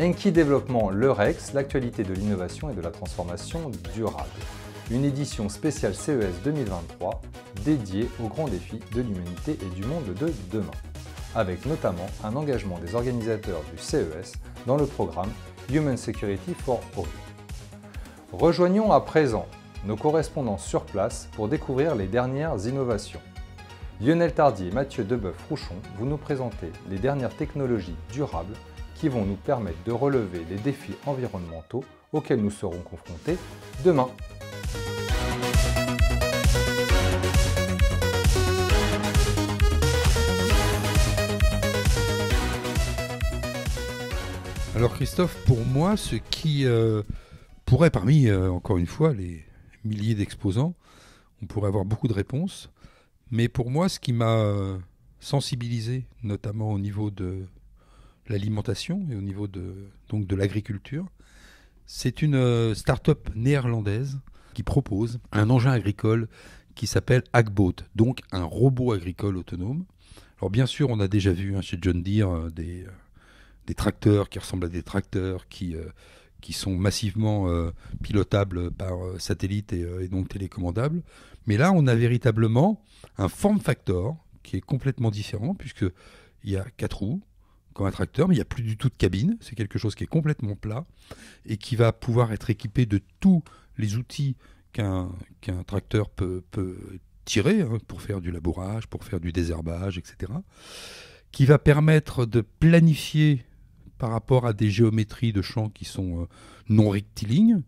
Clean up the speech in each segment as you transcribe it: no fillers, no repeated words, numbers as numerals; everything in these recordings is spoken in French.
Enki Développement Le Rex, l'actualité de l'innovation et de la transformation durable. Une édition spéciale CES 2023 dédiée aux grands défis de l'humanité et du monde de demain, avec notamment un engagement des organisateurs du CES dans le programme Human Security for All. Rejoignons à présent nos correspondants sur place pour découvrir les dernières innovations. Lionel Tardy et Mathieu Deboeuf-Rouchon, vous nous présentez les dernières technologies durables qui vont nous permettre de relever les défis environnementaux auxquels nous serons confrontés demain. Alors Christophe, pour moi, ce qui pourrait, parmi, encore une fois, les milliers d'exposants, on pourrait avoir beaucoup de réponses, mais pour moi, ce qui m'a sensibilisé, notamment au niveau de l'alimentation et au niveau donc de l'agriculture, c'est une start-up néerlandaise qui propose un engin agricole qui s'appelle Agbot, donc un robot agricole autonome. Alors bien sûr, on a déjà vu chez John Deere des tracteurs qui ressemblent à des tracteurs qui sont massivement pilotables par satellite et donc télécommandables. Mais là, on a véritablement un form factor qui est complètement différent puisqu'il y a 4 roues, comme un tracteur, mais il n'y a plus du tout de cabine. C'est quelque chose qui est complètement plat et qui va pouvoir être équipé de tous les outils qu'un tracteur peut tirer pour faire du labourage, pour faire du désherbage, etc. Qui va permettre de planifier par rapport à des géométries de champs qui sont non rectilignes.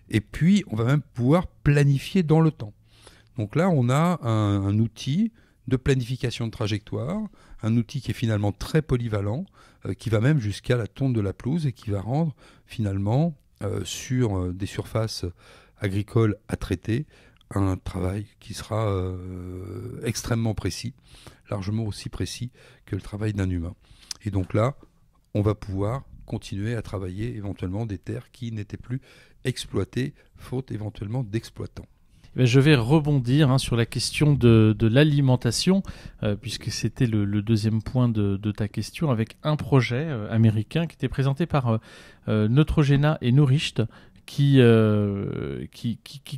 Et puis, on va même pouvoir planifier dans le temps. Donc là, on a un outil de planification de trajectoire, un outil qui est finalement très polyvalent, qui va même jusqu'à la tonte de la pelouse et qui va rendre finalement sur des surfaces agricoles à traiter un travail qui sera extrêmement précis, largement aussi précis que le travail d'un humain. Et donc là, on va pouvoir continuer à travailler éventuellement des terres qui n'étaient plus exploitées, faute éventuellement d'exploitants. Je vais rebondir sur la question de l'alimentation, puisque c'était le deuxième point de ta question, avec un projet américain qui était présenté par Neutrogena et Nourished, qui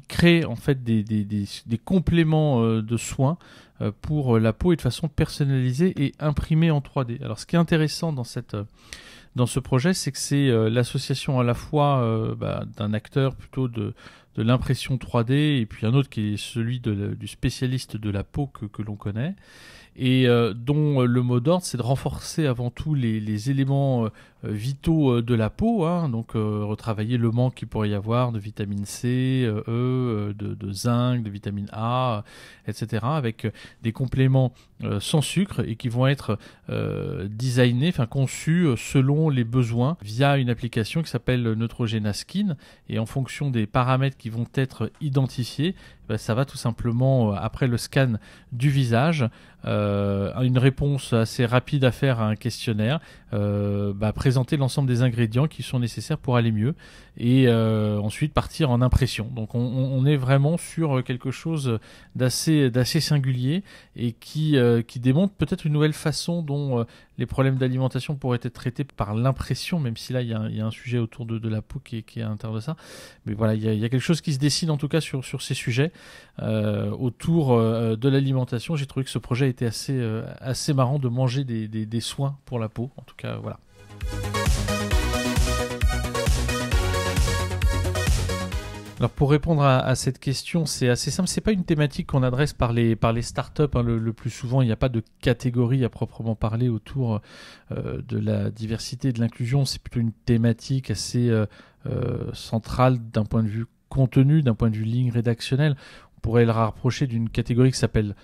crée en fait des compléments de soins pour la peau et de façon personnalisée et imprimée en 3D. Alors ce qui est intéressant dans ce projet, c'est que c'est l'association à la fois d'un acteur plutôt de l'impression 3D et puis un autre qui est celui du spécialiste de la peau que l'on connaît et dont le mot d'ordre c'est de renforcer avant tout les éléments vitaux de la peau, donc retravailler le manque qu'il pourrait y avoir de vitamine C, E, de zinc, de vitamine A, etc. avec des compléments sans sucre et qui vont être designés, conçus selon les besoins via une application qui s'appelle Neutrogena Skin et en fonction des paramètres qui vont être identifiés, ça va tout simplement, après le scan du visage, une réponse assez rapide à faire à un questionnaire, présenter l'ensemble des ingrédients qui sont nécessaires pour aller mieux et ensuite partir en impression. Donc on est vraiment sur quelque chose d'assez singulier et qui démontre peut-être une nouvelle façon dont les problèmes d'alimentation pourraient être traités par l'impression, même si là il y a un sujet autour de la peau qui est à l'intérieur de ça. Mais voilà, il y a quelque chose qui se dessine en tout cas sur ces sujets autour de l'alimentation. J'ai trouvé que ce projet était assez marrant de manger des soins pour la peau. En tout cas, voilà. Alors pour répondre à cette question, c'est assez simple. C'est pas une thématique qu'on adresse par les startups. Le plus souvent, il n'y a pas de catégorie à proprement parler autour de la diversité et de l'inclusion. C'est plutôt une thématique assez centrale d'un point de vue contenu, d'un point de vue ligne rédactionnelle. On pourrait le rapprocher d'une catégorie qui s'appelle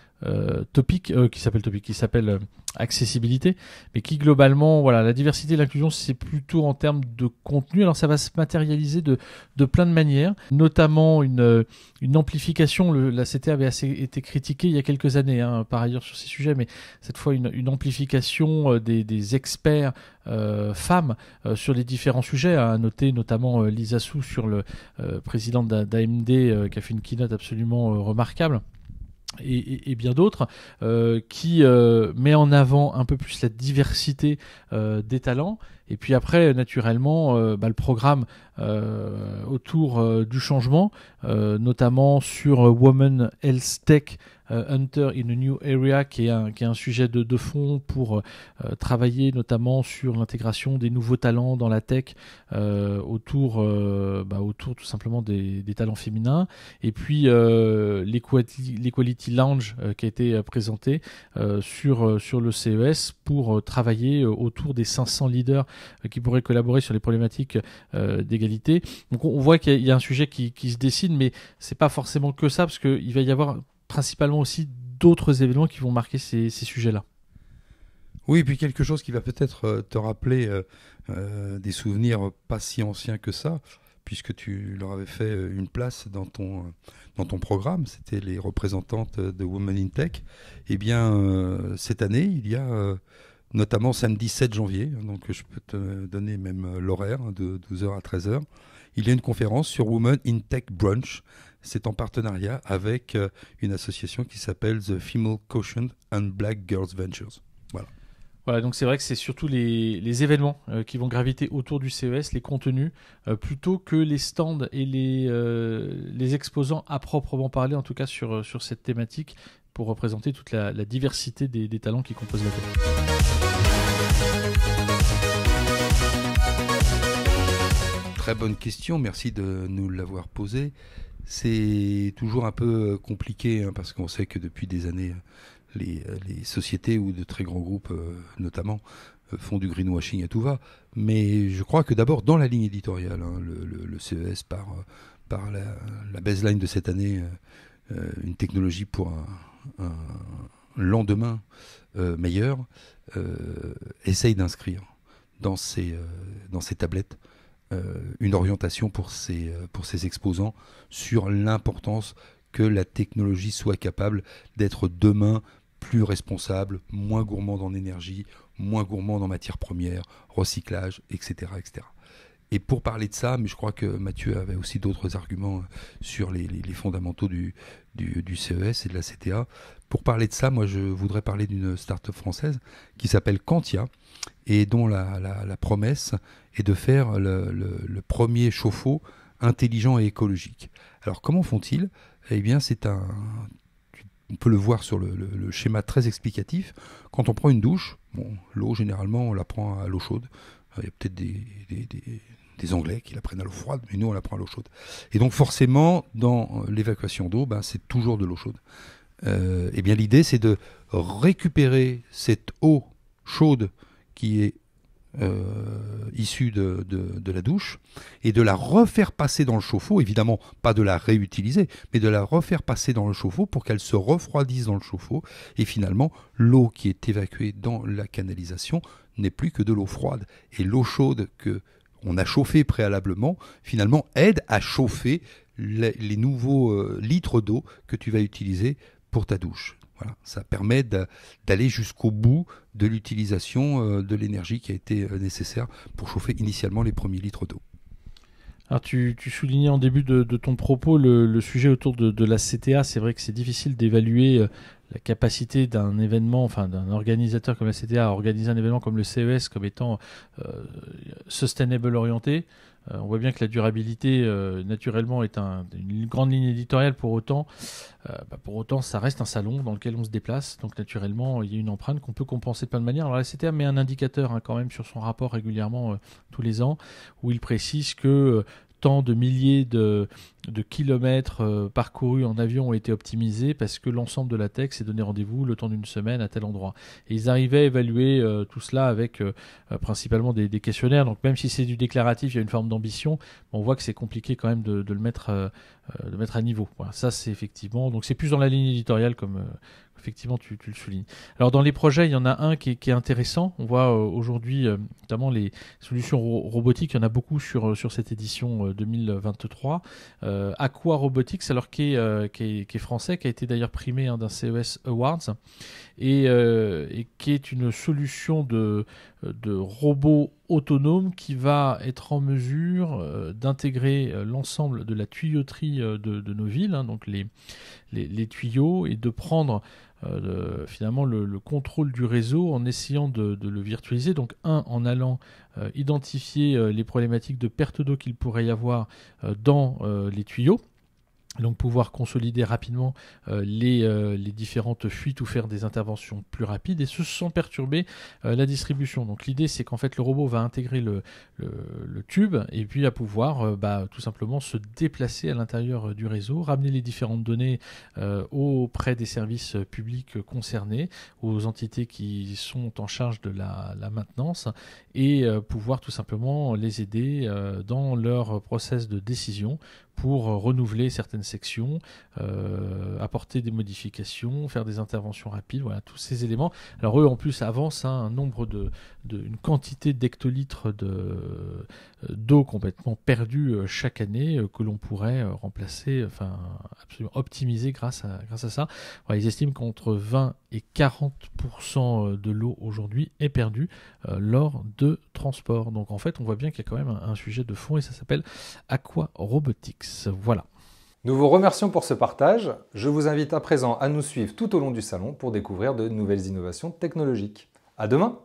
accessibilité, mais qui globalement, voilà, la diversité et l'inclusion, c'est plutôt en termes de contenu. Alors ça va se matérialiser de plein de manières, notamment une amplification. La CT avait été critiquée il y a quelques années, par ailleurs sur ces sujets, mais cette fois une amplification des experts femmes sur les différents sujets. À noter notamment Lisa Su sur le président d'AMD qui a fait une keynote absolument remarquable. et bien d'autres, qui met en avant un peu plus la diversité des talents. Et puis après, naturellement, le programme autour du changement, notamment sur Women Health Tech Hunter in a New Area, qui est un sujet de fond pour travailler notamment sur l'intégration des nouveaux talents dans la tech autour tout simplement des talents féminins. Et puis l'Equality Lounge qui a été présenté sur le CES pour travailler autour des 500 leaders qui pourraient collaborer sur les problématiques d'égalité. Donc on voit qu'il y a un sujet qui se dessine, mais c'est pas forcément que ça, parce qu'il va y avoir principalement aussi d'autres événements qui vont marquer ces sujets-là. Oui, et puis quelque chose qui va peut-être te rappeler des souvenirs pas si anciens que ça, puisque tu leur avais fait une place dans ton programme, c'était les représentantes de Women in Tech. Eh bien, cette année, il y a notamment samedi 7 janvier, donc je peux te donner même l'horaire de 12h à 13h, il y a une conférence sur Women in Tech Brunch. C'est en partenariat avec une association qui s'appelle The Female Quotient and Black Girls Ventures. Voilà, donc c'est vrai que c'est surtout les événements qui vont graviter autour du CES, les contenus, plutôt que les stands et les exposants à proprement parler, en tout cas sur cette thématique, pour représenter toute la diversité des talents qui composent la tech. Très bonne question, merci de nous l'avoir posée. C'est toujours un peu compliqué parce qu'on sait que depuis des années, les sociétés ou de très grands groupes notamment font du greenwashing à tout va. Mais je crois que d'abord dans la ligne éditoriale, le CES par la baseline de cette année, une technologie pour un lendemain meilleur, essaye d'inscrire dans ces tablettes une orientation pour ces exposants sur l'importance que la technologie soit capable d'être demain plus responsable, moins gourmande en énergie, moins gourmande en matières premières, recyclage, etc., etc. Et pour parler de ça, mais je crois que Mathieu avait aussi d'autres arguments sur les fondamentaux du CES et de la CTA. Pour parler de ça, moi je voudrais parler d'une start-up française qui s'appelle Quantia et dont la promesse est de faire le premier chauffe-eau intelligent et écologique. Alors comment font-ils ? Eh bien on peut le voir sur le schéma très explicatif. Quand on prend une douche, l'eau généralement on la prend à l'eau chaude. Il y a peut-être des Anglais qui la prennent à l'eau froide, mais nous on la prend à l'eau chaude. Et donc forcément, dans l'évacuation d'eau, c'est toujours de l'eau chaude. Eh bien l'idée c'est de récupérer cette eau chaude qui est issue de la douche et de la refaire passer dans le chauffe-eau, évidemment pas de la réutiliser, mais de la refaire passer dans le chauffe-eau pour qu'elle se refroidisse dans le chauffe-eau et finalement l'eau qui est évacuée dans la canalisation n'est plus que de l'eau froide et l'eau chaude que on a chauffée préalablement finalement aide à chauffer les nouveaux litres d'eau que tu vas utiliser pour ta douche. Voilà, ça permet d'aller jusqu'au bout de l'utilisation de l'énergie qui a été nécessaire pour chauffer initialement les premiers litres d'eau. Alors tu soulignais en début de ton propos le sujet autour de la CTA. C'est vrai que c'est difficile d'évaluer la capacité d'un événement, enfin d'un organisateur comme la CTA à organiser un événement comme le CES comme étant sustainable orienté. On voit bien que la durabilité, naturellement, est une grande ligne éditoriale. Pour autant, ça reste un salon dans lequel on se déplace. Donc, naturellement, il y a une empreinte qu'on peut compenser de plein de manières. Alors, la CTA met un indicateur quand même sur son rapport régulièrement tous les ans, où il précise que tant de milliers de kilomètres parcourus en avion ont été optimisés parce que l'ensemble de la tech s'est donné rendez-vous le temps d'une semaine à tel endroit. Et ils arrivaient à évaluer tout cela avec principalement des questionnaires. Donc même si c'est du déclaratif, il y a une forme d'ambition, on voit que c'est compliqué quand même de le mettre à niveau. Voilà, ça c'est effectivement. Donc c'est plus dans la ligne éditoriale comme effectivement tu le soulignes. Alors dans les projets, il y en a un qui est intéressant. On voit aujourd'hui notamment les solutions robotiques. Il y en a beaucoup sur cette édition 2023. Aqua Robotics, alors qui est français, qui a été d'ailleurs primé d'un CES Awards et qui est une solution de de robot autonome qui va être en mesure d'intégrer l'ensemble de la tuyauterie de nos villes, hein, donc les tuyaux, et de prendre finalement le contrôle du réseau en essayant de le virtualiser. Donc en allant identifier les problématiques de perte d'eau qu'il pourrait y avoir dans les tuyaux. Donc pouvoir consolider rapidement les différentes fuites ou faire des interventions plus rapides et ce sans perturber la distribution. Donc l'idée c'est qu'en fait le robot va intégrer le tube et puis à pouvoir tout simplement se déplacer à l'intérieur du réseau, ramener les différentes données auprès des services publics concernés, aux entités qui sont en charge de la maintenance et pouvoir tout simplement les aider dans leur process de décision pour renouveler certaines sections, apporter des modifications, faire des interventions rapides, voilà, tous ces éléments. Alors eux, en plus, avancent un nombre une quantité d'hectolitres d'eau complètement perdue chaque année que l'on pourrait remplacer, enfin, absolument optimiser grâce à ça. Voilà, ils estiment qu'entre 20 et 40% de l'eau aujourd'hui est perdue lors de transport. Donc en fait, on voit bien qu'il y a quand même un sujet de fond et ça s'appelle Aqua Robotics. Voilà. Nous vous remercions pour ce partage. Je vous invite à présent à nous suivre tout au long du salon pour découvrir de nouvelles innovations technologiques. À demain!